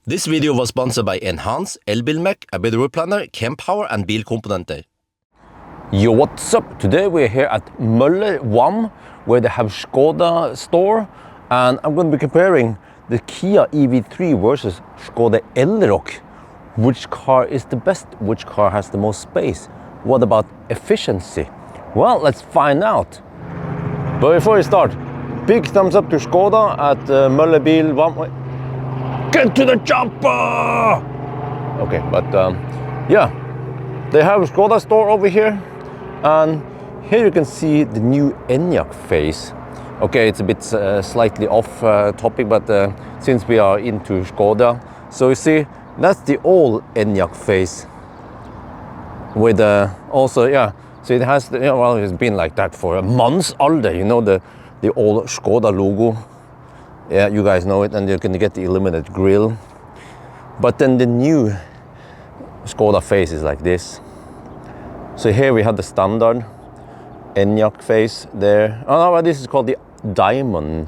This video was sponsored by Enhance, Elbilmek, ABRP Planner, Kempower and Bilkomponenter. Yo, what's up? Today we're here at Møller Vam, where they have Skoda store, and I'm going to be comparing the Kia EV3 versus Skoda Elroq. Which car is the best? Which car has the most space? What about efficiency? Well, let's find out. But before we start, big thumbs up to Skoda at Møller Bil Vam. Get to the chopper! Okay, but yeah, they have a Skoda store over here, and here you can see the new Enyaq face. Okay, it's a bit slightly off topic, but since we are into Skoda, so you see that's the old Enyaq face with also, yeah, so it has, well, it's been like that for months already, you know, the old Skoda logo. Yeah, you guys know it, and you're gonna get the illuminated grille. But then the new Skoda face is like this. So here we have the standard Enyaq face there. Oh no, this is called the diamond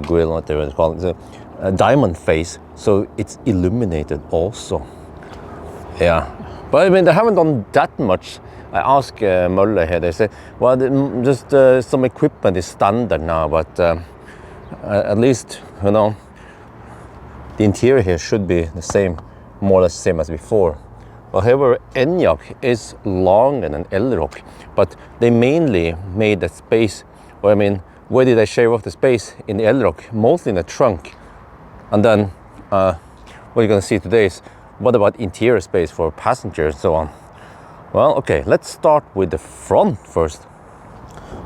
grille, whatever it's called. It's a diamond face, so it's illuminated also. Yeah, but I mean, they haven't done that much. I asked Møller here, they say, well, just some equipment is standard now, but at least, you know, the interior here should be the same, more or less the same as before. Well, however, Enyaq is longer than Elroq, but they mainly made the space, or I mean, where did they shave off the space in the Elroq? Mostly in the trunk. And then what you're gonna see today is, what about interior space for passengers and so on? Well, okay, let's start with the front first.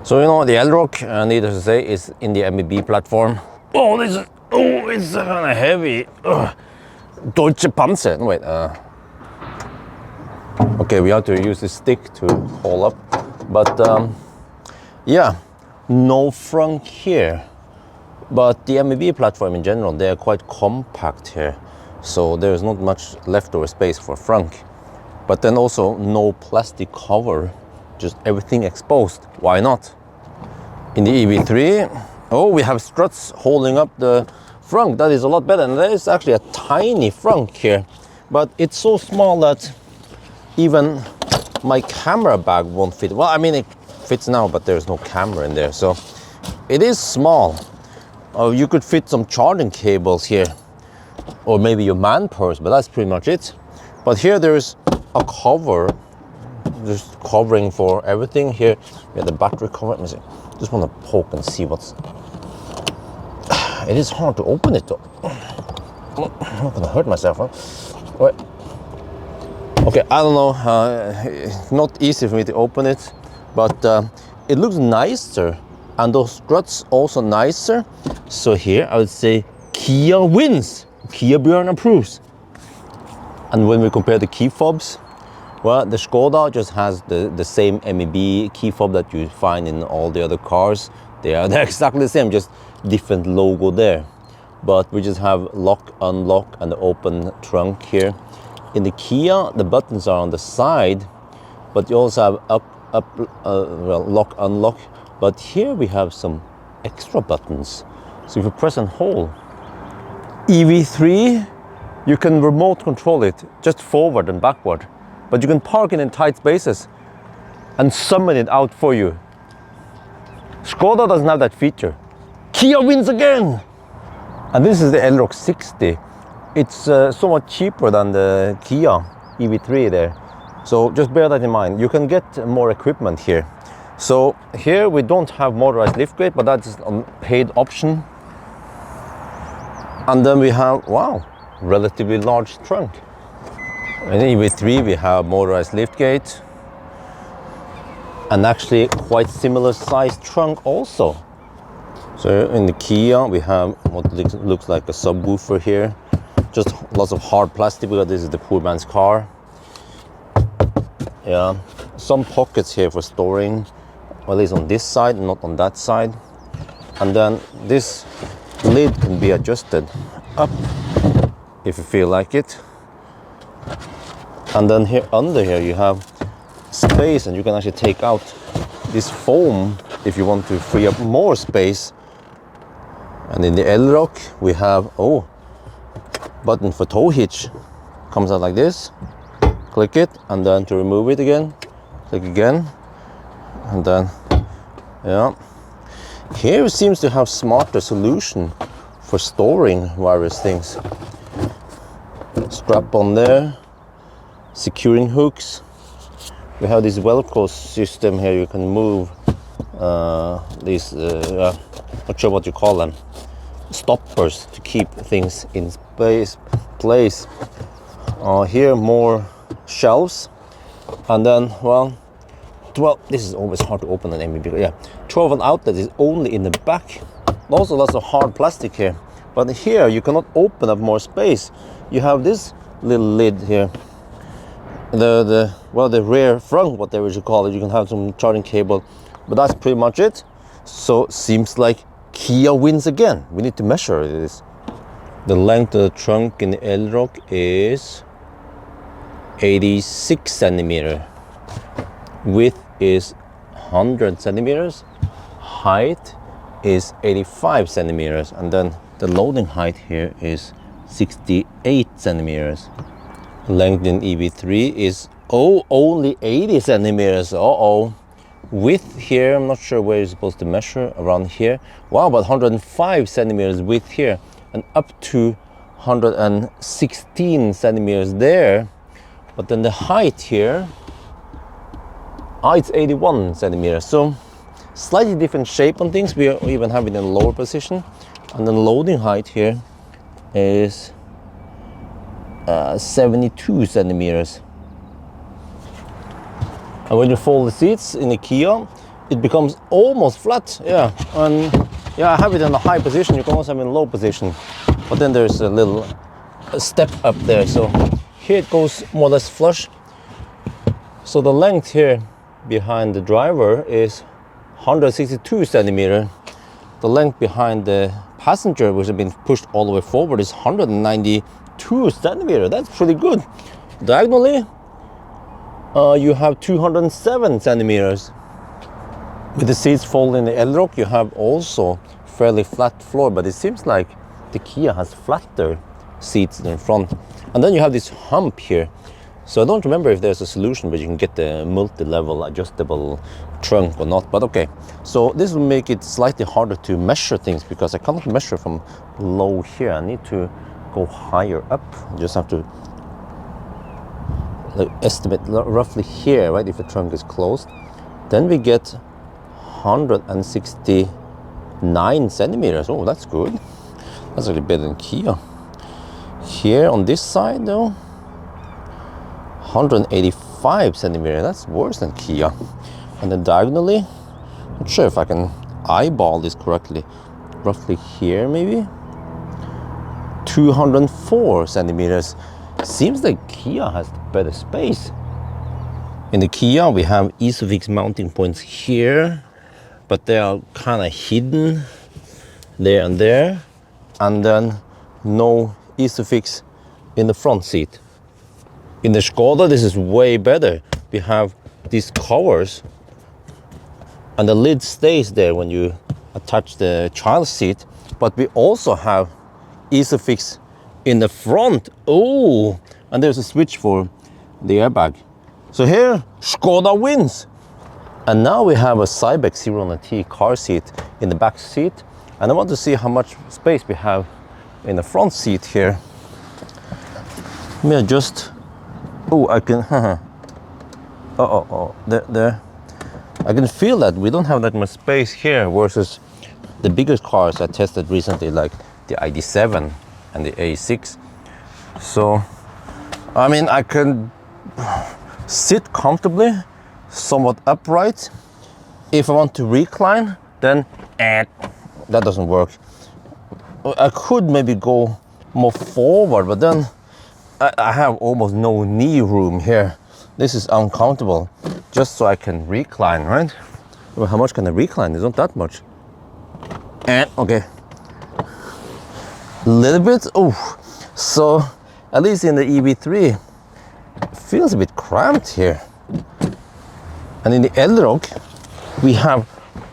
So, you know, the Elroq, needless to say, is in the MEB platform. Oh, this is, oh, it's kind of heavy. Deutsche Panzer. Wait, okay, we have to use the stick to haul up. But, yeah, no frunk here. But the MEB platform in general, they are quite compact here. So there's not much leftover space for frunk. But then also no plastic cover. Just everything exposed. Why not? In the EV3, oh, we have struts holding up the frunk. That is a lot better. And there is actually a tiny frunk here, but it's so small that even my camera bag won't fit. Well, I mean, it fits now, but there's no camera in there. So it is small. You could fit some charging cables here, or maybe your man purse, but that's pretty much it. But here there's a cover, just covering for everything. Here we have the battery cover. Let me see. Just want to poke and see what's. It is hard to open it though. I'm not gonna hurt myself, huh? Wait. Okay, I don't know. Not easy for me to open it, but it looks nicer, and those struts also nicer. So here I would say Kia wins. Kia Bjørn approves. And when we compare the key fobs, well, the Skoda just has the same MEB key fob that you find in all the other cars. They're exactly the same, just different logo there. But we just have lock, unlock, and the open trunk here. In the Kia, the buttons are on the side, but you also have well, lock, unlock. But here we have some extra buttons. So if you press and hold, EV3, you can remote control it just forward and backward. But you can park it in tight spaces and summon it out for you. Skoda doesn't have that feature. Kia wins again! And this is the Elroq 60. It's so much cheaper than the Kia EV3 there. So just bear that in mind. You can get more equipment here. So here we don't have motorized liftgate, but that's a paid option. And then we have, wow, relatively large trunk. In EV3 we have motorized liftgate, and actually quite similar sized trunk also. So in the Kia we have what looks like a subwoofer here, just lots of hard plastic because this is the poor man's car. Yeah, some pockets here for storing, well, at least on this side, not on that side. And then this lid can be adjusted up if you feel like it. And then here under here you have space, and you can actually take out this foam if you want to free up more space. And in the Elroq we have, oh, button for tow hitch. Comes out like this. Click it, and then to remove it again, click again, and then, yeah. Here it seems to have smarter solution for storing various things. Strap on there, securing hooks. We have this Velcro system here. You can move these, not sure what you call them, stoppers to keep things in place. Here more shelves, and then, well, 12, this is always hard to open an MEB, yeah, 12 outlet is only in the back. Also lots of hard plastic here, but here you cannot open up more space. You have this little lid here, the rear front, whatever you call it. You can have some charging cable, but that's pretty much it. So seems like Kia wins again. We need to measure this. The length of the trunk in the Elroq is 86 centimeter. Width is 100 centimeters. Height is 85 centimeters. And then the loading height here is 68 centimeters. Length in EV3 is only 80 centimeters. Width here, I'm not sure where you're supposed to measure, around here. Wow, but 105 centimeters width here, and up to 116 centimeters there. But then the height here, it's 81 centimeters. So slightly different shape on things. We even have it in a lower position. And then loading height here is 72 centimeters. And when you fold the seats in the Kia, it becomes almost flat. Yeah, and yeah, I have it in a high position. You can also have it in a low position. But then there's a little step up there. So here it goes more or less flush. So the length here behind the driver is 162 centimeter. The length behind the passenger, which has been pushed all the way forward, is 192 centimeter. That's pretty good. Diagonally, you have 207 centimeters. With the seats folded in the Elroq, you have also fairly flat floor, but it seems like the Kia has flatter seats in front. And then you have this hump here. So I don't remember if there's a solution where you can get the multi-level adjustable trunk or not, but okay. So this will make it slightly harder to measure things, because I cannot measure from low here. I need to go higher up. I just have to estimate roughly here, right, if the trunk is closed. Then we get 169 centimeters. Oh, that's good. That's actually better than Kia. Here on this side though, 185 centimeters. That's worse than Kia. And then diagonally, not sure if I can eyeball this correctly. Roughly here maybe, 204 centimeters. Seems like Kia has better space. In the Kia we have ISOFIX mounting points here, but they are kind of hidden there and there. And then no ISOFIX in the front seat. In the Skoda, this is way better. We have these covers, and the lid stays there when you attach the child seat, but we also have ISOFIX in the front. Oh, and there's a switch for the airbag. So here, Skoda wins. And now we have a Cybex 0T car seat in the back seat. And I want to see how much space we have in the front seat here. Let me adjust. Oh, I can, there. I can feel that we don't have that much space here versus the biggest cars I tested recently, like the ID7 and the A6. So, I mean, I can sit comfortably, somewhat upright. If I want to recline, then that doesn't work. I could maybe go more forward, but then I have almost no knee room here. This is uncomfortable, just so I can recline, right? Well, how much can I recline? It's not that much. And okay, a little bit. Oh, so at least in the EV3, it feels a bit cramped here. And in the Elroq, we have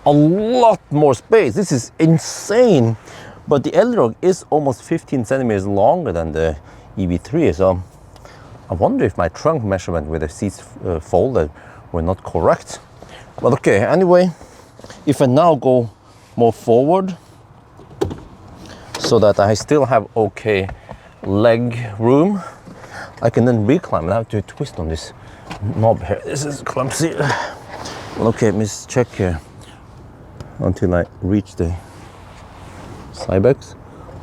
a lot more space. This is insane. But the Elroq is almost 15 centimeters longer than the EV3, so I wonder if my trunk measurement with the seats folded were not correct. But okay, anyway, if I now go more forward so that I still have okay leg room, I can then recline. I have to twist on this knob here. This is clumsy. Well, okay, let me just check here until I reach the Cybex,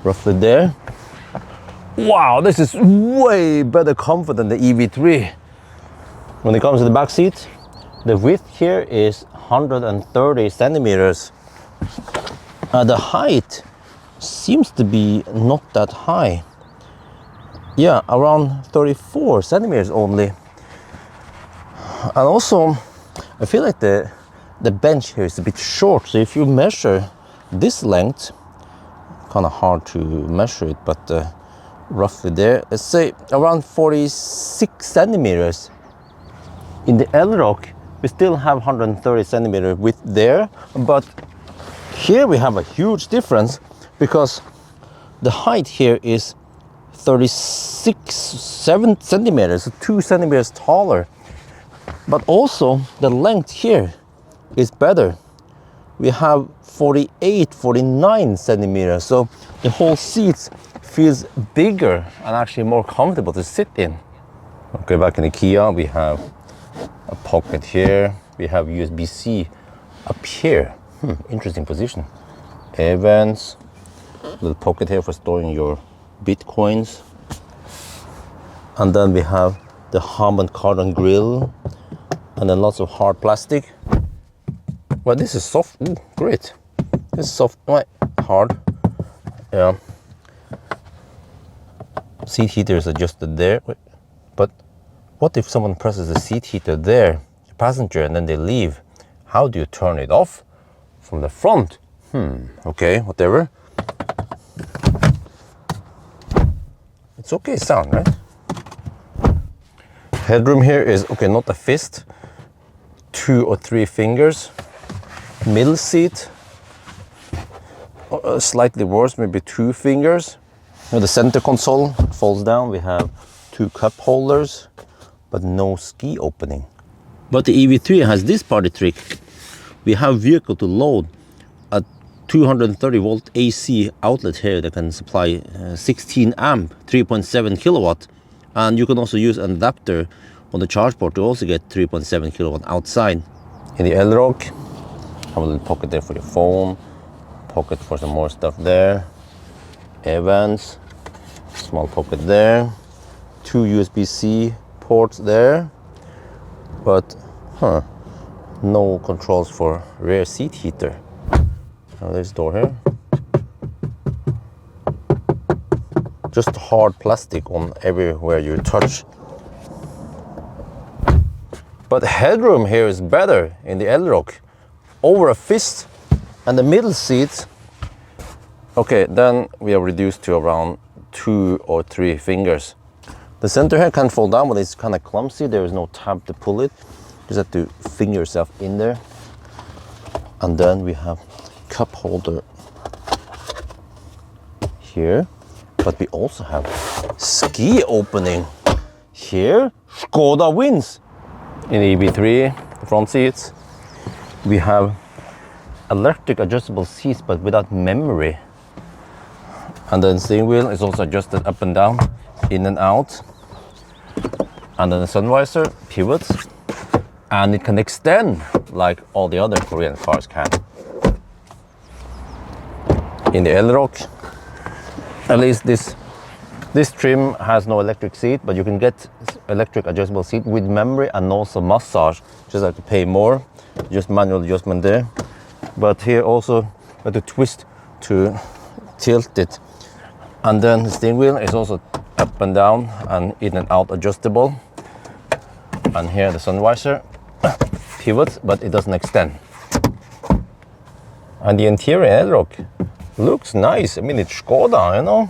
roughly there. Wow, this is way better comfort than the EV3. When it comes to the back seat, the width here is 130 centimeters. The height seems to be not that high. Yeah, around 34 centimeters only. And also, I feel like the bench here is a bit short. So if you measure this length, kind of hard to measure it, but roughly there, let's say around 46 centimeters. In the Elroq, we still have 130 centimeter width there, but here we have a huge difference because the height here is 7 centimeters, so 2 centimeters taller. But also the length here is better. We have 49 centimeters, so the whole seat feels bigger and actually more comfortable to sit in. Okay, back in the Kia, we have a pocket here. We have USB-C up here. Interesting position. Air vents, little pocket here for storing your Bitcoins. And then we have the Hammond carbon grill, and then lots of hard plastic. Well, this is soft. Ooh, great. This is soft, right? Hard. Yeah. Seat heater is adjusted there. Wait. But what if someone presses the seat heater there, the passenger, and then they leave? How do you turn it off? From the front? Okay, whatever. It's okay sound, right? Headroom here is, okay, not a fist. 2 or 3 fingers. Middle seat, slightly worse, maybe 2 fingers. Now the center console folds down. We have 2 cup holders, but no ski opening. But the EV3 has this party trick. We have vehicle to load a 230 volt AC outlet here that can supply 16 amp, 3.7 kilowatt. And you can also use an adapter on the charge port to also get 3.7 kilowatt outside. In the Elroq, have a little pocket there for your phone, pocket for some more stuff there, air vents, small pocket there, 2 USB-C ports there, but no controls for rear seat heater. Now there's door here. Just hard plastic on everywhere you touch. But headroom here is better in the Elroq. Over a fist, and the middle seat, okay, then we are reduced to around 2 or 3 fingers. The center here can fold down, but it's kind of clumsy. There is no tab to pull it. You just have to finger yourself in there. And then we have cup holder here, but we also have ski opening here. Skoda wins. In the EV3, the front seats, we have electric adjustable seats, but without memory. And then the steering wheel is also adjusted up and down, in and out. And then the sun visor pivots, and it can extend like all the other Korean cars can. In the Elroq, at least this trim has no electric seat, but you can get electric adjustable seat with memory and also massage. Just have to pay more, just manual adjustment there. But here also you have to twist to tilt it. And then the steering wheel is also up and down and in and out adjustable. And here the sun visor pivots, but it doesn't extend. And the interior Elroq looks nice. I mean, it's Skoda, you know.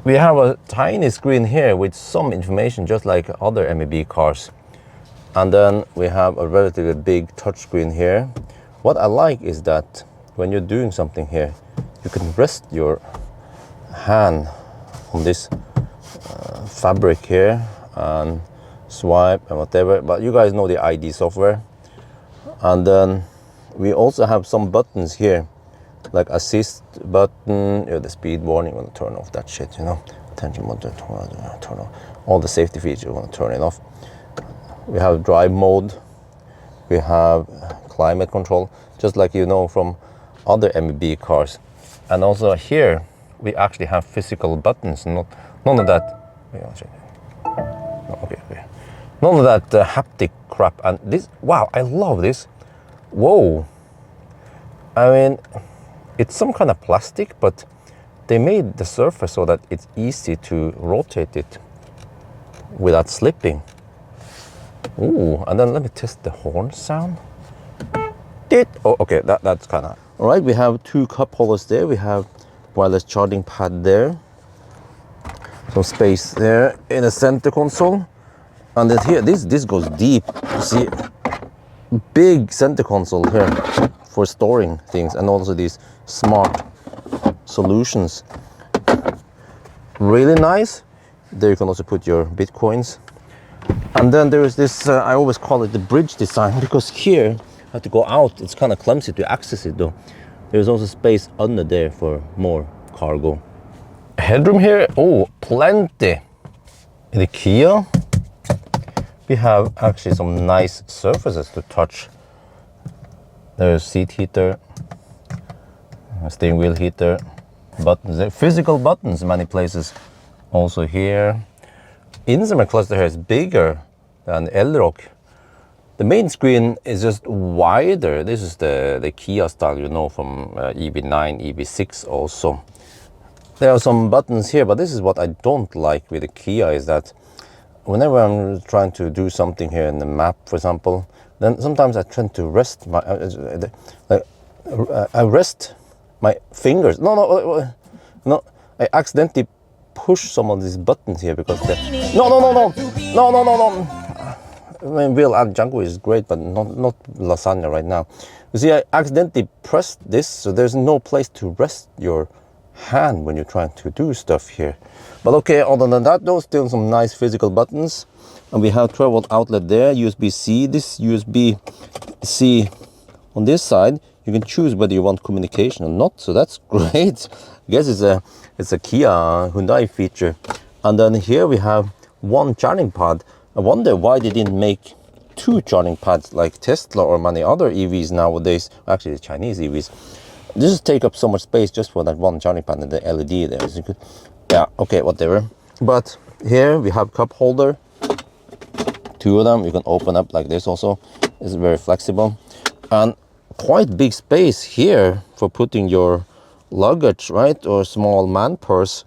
We have a tiny screen here with some information, just like other MEB cars. And then we have a relatively big touchscreen here. What I like is that when you're doing something here, you can rest your hand on this fabric here and swipe and whatever, but you guys know the ID software. And then we also have some buttons here, like assist button, the speed warning, you want to turn off that shit, you know, attention mode, turn off all the safety features, you want to turn it off. We have drive mode, we have climate control, just like you know from other MEB cars. And also here we actually have physical buttons, none of that. Okay. None of that haptic crap. And this, wow, I love this. Whoa. I mean, it's some kind of plastic, but they made the surface so that it's easy to rotate it without slipping. Ooh, and then let me test the horn sound. Oh, okay, that's kind of. All right, we have two cup holders there. We have wireless charging pad there. Some space there in the center console. And then here, this goes deep. You see, big center console here for storing things, and also these smart solutions. Really nice. There you can also put your Bitcoins. And then there is this, I always call it the bridge design, because here you have to go out. It's kind of clumsy to access it though. There's also space under there for more cargo. Headroom here, oh, plenty. In the Kia, we have actually some nice surfaces to touch. There's seat heater, a steering wheel heater, buttons, physical buttons in many places. Also here. Instrument cluster here is bigger than Elroq. The main screen is just wider. This is the Kia style, you know, from EV9, EV6 also. There are some buttons here, but this is what I don't like with the Kia, is that whenever I'm trying to do something here in the map, for example, then sometimes I tend to rest my, I rest my fingers. No, I accidentally push some of these buttons here because no. I mean, Will and Django is great, but not lasagna right now. You see, I accidentally pressed this, so there's no place to rest your hand when you're trying to do stuff here. But okay, other than that, though, still some nice physical buttons. And we have 12-volt outlet there, USB-C. This USB-C on this side, you can choose whether you want communication or not, so that's great. I guess it's a Kia Hyundai feature. And then here we have one charging pad. I wonder why they didn't make two charging pads like Tesla or many other EVs nowadays. Actually, the Chinese EVs. This just take up so much space just for that one charging pad and the LED there. So you could, yeah, okay, whatever. But here we have cup holder. Two of them. You can open up like this also. It's very flexible. And quite big space here for putting your luggage, right? Or small man purse.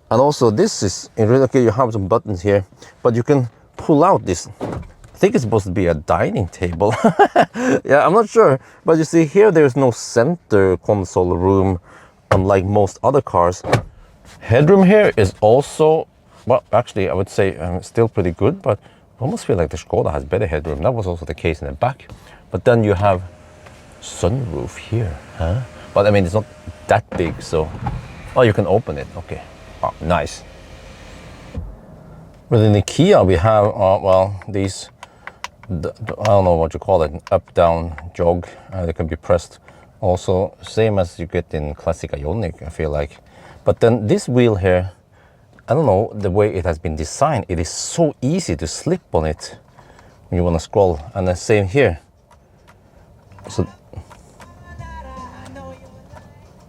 And also this is, in reality, you have some buttons here, but you can pull out this. I think it's supposed to be a dining table. Yeah, I'm not sure. But you see here, there's no center console room, unlike most other cars. Headroom here is also, well, actually, I would say still pretty good, but I almost feel like the Skoda has better headroom. That was also the case in the back. But then you have sunroof here, huh? But I mean, it's not that big, so, oh, you can open it, okay. Oh, nice. Within the Kia, we have, well, these, I don't know what you call it, up-down jog. They can be pressed also, same as you get in classic Ioniq, I feel like. But then this wheel here, I don't know, the way it has been designed, it is so easy to slip on it when you want to scroll. And the same here.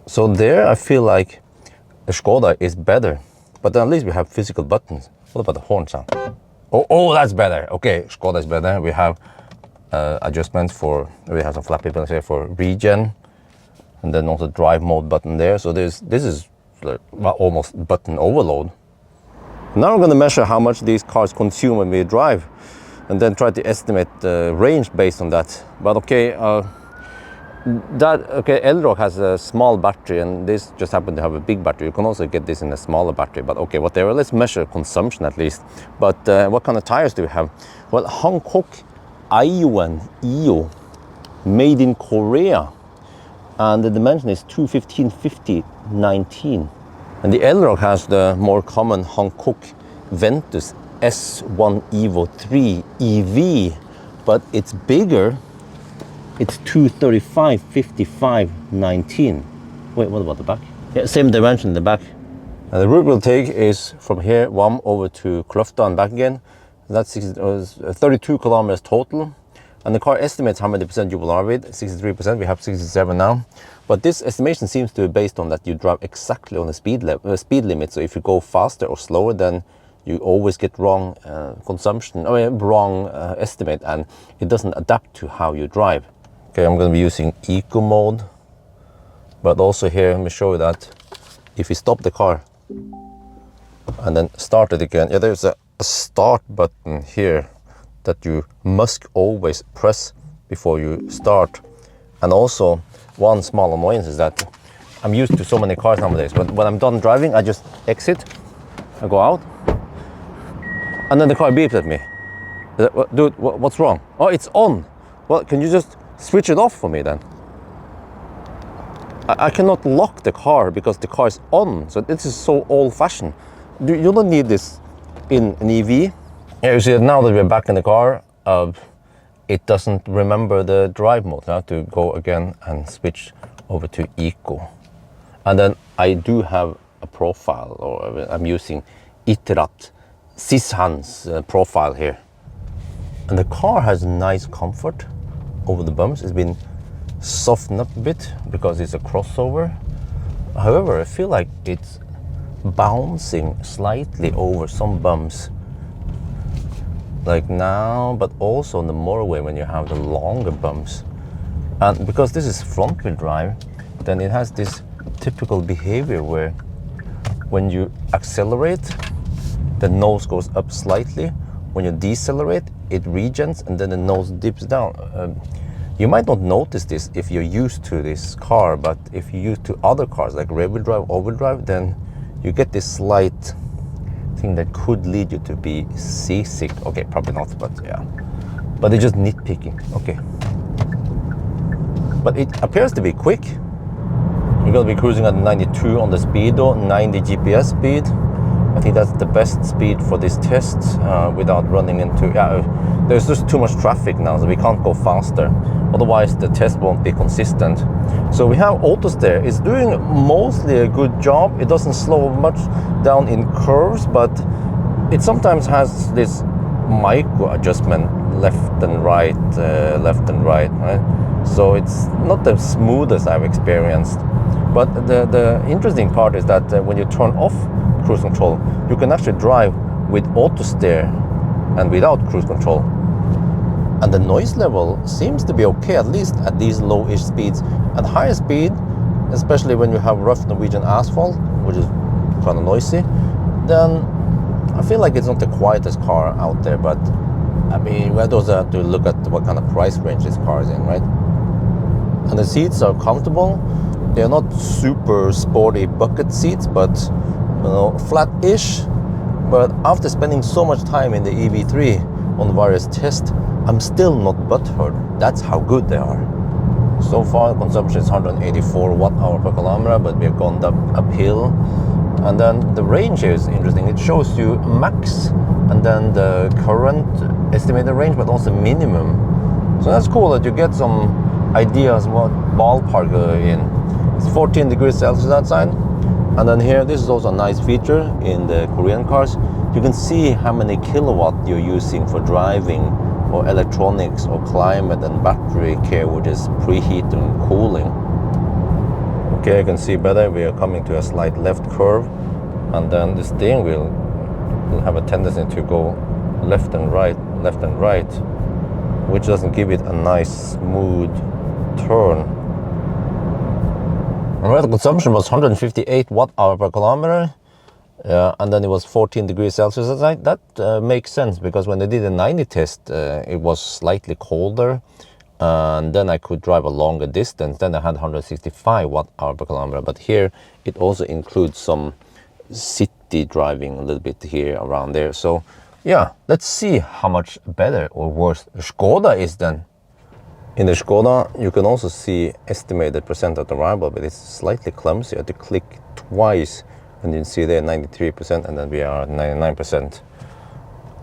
So there, I feel like the Skoda is better. But then at least we have physical buttons. What about the horn sound? Oh, that's better. Okay, Skoda is better. We have adjustments for, we have some flappy buttons here for regen, and then also drive mode button there. So this is like almost button overload. Now I'm going to measure how much these cars consume when we drive, and then try to estimate the range based on that. But okay, Elroq has a small battery, and this just happened to have a big battery. You can also get this in a smaller battery, but okay, whatever. Let's measure consumption at least. But what kind of tires do we have? Well, Hankook Ion EO, made in Korea. and the dimension is 215/50/19. And the Elroq has the more common Hankook Ventus S1 Evo 3 EV, but it's bigger. It's 235/55/19. Wait, what about the back? Yeah, same dimension in the back. And the route we'll take is from here, over to Kløfta and back again. That's 32 kilometers total. And the car estimates how many percent you will arrive with, 63%, we have 67 now. But this estimation seems to be based on that you drive exactly on the speed limit. So if you go faster or slower, then you always get wrong consumption, wrong estimate, and it doesn't adapt to how you drive. Okay, I'm going to be using eco mode, but also here, let me show you that if you stop the car and then start it again, yeah, there's a start button here that you must always press before you start. And also, one small annoyance is that I'm used to so many cars nowadays, but when I'm done driving, I just exit, I go out, and then the car beeps at me. Dude, what's wrong? Oh, it's on. Well, can you just switch it off for me then? I cannot lock the car because the car is on, so this is so old-fashioned. You don't need this in an EV. Yeah, you see that now that we're back in the car, it doesn't remember the drive mode. I have to go again and switch over to eco. And then I do have a profile, or I'm using Iterat Sishan's profile here. And the car has nice comfort over the bumps. It's been softened up a bit because it's a crossover. However, I feel like it's bouncing slightly over some bumps, like now, but also in the motorway when you have the longer bumps. And because this is front wheel drive, then it has this typical behavior where when you accelerate, the nose goes up slightly. When you decelerate, it regens and then the nose dips down. You might not notice this if you're used to this car, but if you're used to other cars like rear wheel drive, all wheel drive, then you get this slight thing that could lead you to be seasick. Okay, probably not, but yeah. But it's just nitpicking, okay. But it appears to be quick. You're gonna be cruising at 92 on the speedo, 90 GPS speed. I think that's the best speed for this test without running into, there's just too much traffic now, so we can't go faster. Otherwise the test won't be consistent. So we have auto steer. It's doing mostly a good job. It doesn't slow much down in curves, but it sometimes has this micro adjustment left and right, right? So it's not the smoothest I've experienced. But the interesting part is that when you turn off cruise control, you can actually drive with auto steer and without cruise control. And the noise level seems to be okay, at least at these low-ish speeds. At higher speed, especially when you have rough Norwegian asphalt, which is kind of noisy, then I feel like it's not the quietest car out there. But I mean, we also have to look at what kind of price range this car is in, right? And the seats are comfortable. They're not super sporty bucket seats, but flat-ish. But after spending so much time in the EV3 on various tests, I'm still not butthurt. That's how good they are. So far, consumption is 184 watt-hour per kilometer, but we've gone uphill. And then the range is interesting. It shows you max, and then the current estimated range, but also minimum. So that's cool that you get some ideas what ballpark you're in. It's 14 degrees Celsius outside. And then here, this is also a nice feature in the Korean cars. You can see how many kilowatt you're using for driving, or electronics, or climate and battery care, which is preheat and cooling. Okay, you can see better. We are coming to a slight left curve, and then the steering wheel will have a tendency to go left and right, which doesn't give it a nice smooth turn. Alright, the consumption was 158 watt-hour per kilometer, and then it was 14 degrees Celsius outside. That makes sense, because when they did the 90 test, it was slightly colder, and then I could drive a longer distance. Then I had 165 watt-hour per kilometer, but here it also includes some city driving a little bit here, around there. So yeah, let's see how much better or worse Skoda is then. In the Skoda, you can also see estimated percent of arrival, but it's slightly clumsy. You have to click twice, and you can see there 93%, and then we are at 99%.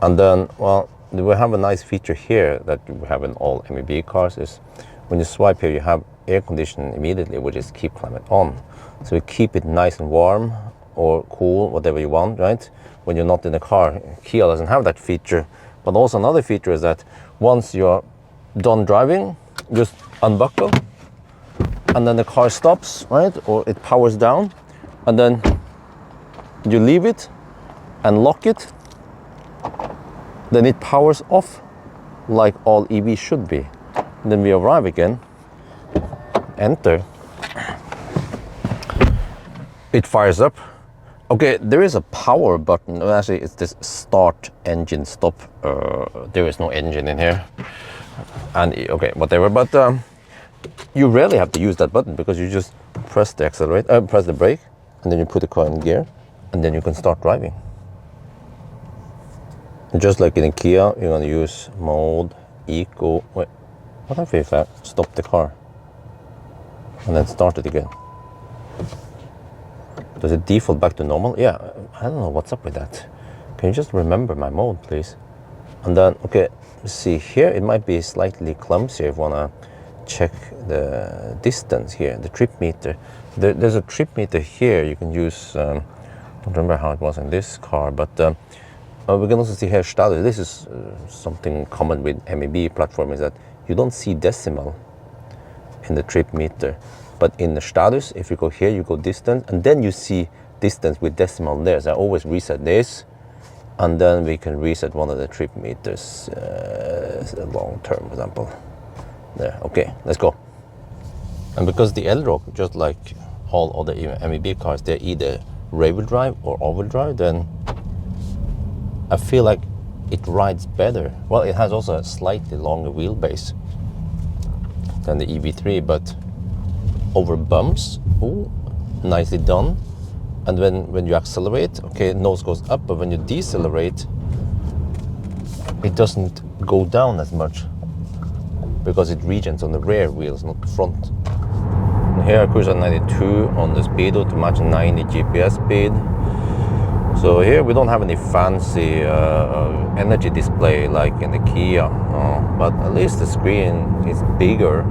And then, well, we have a nice feature here that we have in all MEB cars is when you swipe here, you have air conditioning immediately, which is keep climate on. So you keep it nice and warm or cool, whatever you want, right? When you're not in the car. Kia doesn't have that feature. But also another feature is that once you're done driving, just unbuckle, and then the car stops, right? Or it powers down, and then you leave it and lock it, then it powers off like all EVs should be. And then we arrive again, enter, it fires up. Okay, there is a power button. Actually, it's this start engine stop. There is no engine in here. And okay, whatever. But you rarely have to use that button because you just press the accelerator, press the brake, and then you put the car in gear, and then you can start driving. And just like in a Kia, you're gonna use mode, eco. Wait, what if I stop the car and then start it again? Does it default back to normal? Yeah, I don't know what's up with that. Can you just remember my mode, please? And then, okay, see here, it might be slightly clumsy if you wanna check the distance here, the trip meter. There's a trip meter here you can use. I don't remember how it was in this car, but we can also see here status. This is something common with MEB platform is that you don't see decimal in the trip meter. But in the status, if you go here, you go distance, and then you see distance with decimal there. So I always reset this, and then we can reset one of the trip meters, long term, for example. There, okay, let's go. And because the Elroq, just like all other MEB cars, they're either rear-wheel drive or all-wheel drive, then I feel like it rides better. Well, it has also a slightly longer wheelbase than the EV3, but over bumps, ooh, nicely done. And when you accelerate, okay, nose goes up, but when you decelerate, it doesn't go down as much because it regens on the rear wheels, not the front. And here I cruise at 92 on the speedo to match 90 GPS speed. So here we don't have any fancy energy display like in the Kia, but at least the screen is bigger.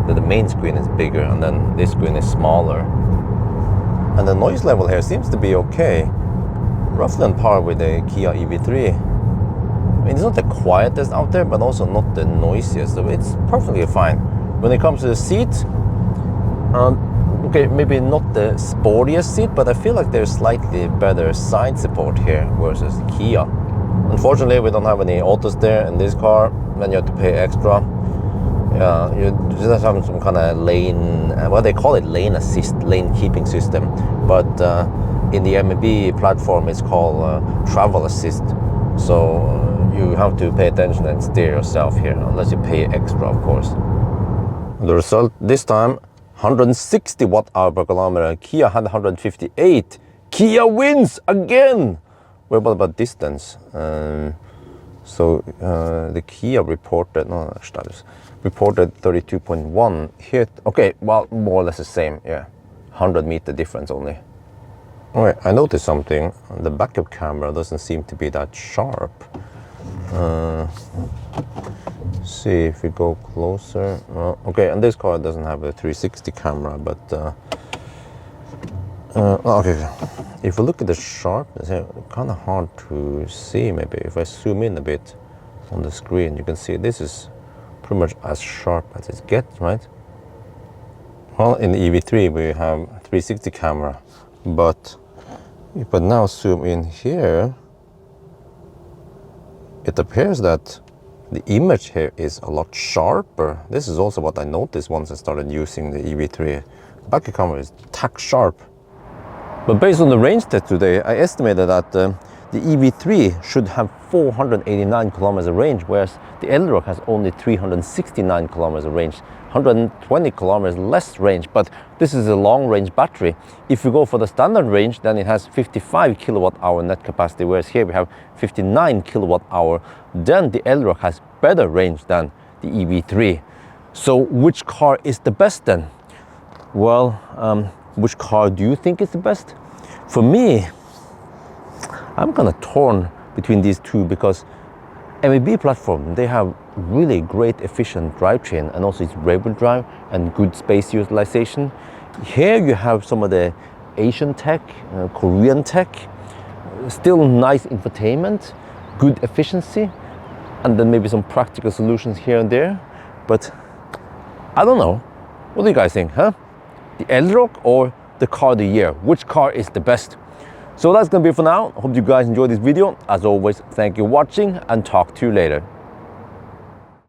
The main screen is bigger, and then this screen is smaller. And the noise level here seems to be okay, roughly on par with the Kia EV3. I mean, it's not the quietest out there, but also not the noisiest, so it's perfectly fine. When it comes to the seat, okay, maybe not the sportiest seat, but I feel like there's slightly better side support here versus the Kia. Unfortunately, we don't have any autos there in this car, then you have to pay extra. Yeah, you just have some kind of lane, well, they call it lane assist, lane keeping system, but in the MEB platform it's called travel assist. So you have to pay attention and steer yourself here, unless you pay extra, of course. The result this time, 160 watt-hour per kilometer. Kia had 158. Kia wins again! What about distance? So the Kia reported, no, status, reported 32.1 here. Okay, well, more or less the same, yeah. 100 meter difference only. All right, I noticed something. The backup camera doesn't seem to be that sharp. See if we go closer. Okay, and this car doesn't have a 360 camera, but okay. If we look at the sharpness here, kind of hard to see. Maybe if I zoom in a bit on the screen, you can see this is pretty much as sharp as it gets, right? Well, in the EV3 we have 360 camera, but if I now zoom in here, it appears that the image here is a lot sharper. This is also what I noticed once I started using the EV3. Back camera is tack sharp. But based on the range test today, I estimated that the EV3 should have 489 kilometers of range, whereas the Elroq has only 369 kilometers of range, 120 kilometers less range. But this is a long-range battery. If you go for the standard range, then it has 55 kilowatt-hour net capacity, whereas here we have 59 kilowatt-hour. Then the Elroq has better range than the EV3. So which car is the best then? Well, which car do you think is the best? For me, I'm kind of torn between these two because MEB platform, they have really great efficient drivetrain and also it's rear-wheel drive and good space utilization. Here you have some of the Asian tech, Korean tech, still nice infotainment, good efficiency, and then maybe some practical solutions here and there. But I don't know. What do you guys think, huh? The Elroq or the car of the year? Which car is the best? So that's gonna be it for now. I hope you guys enjoyed this video. As always, thank you for watching and talk to you later.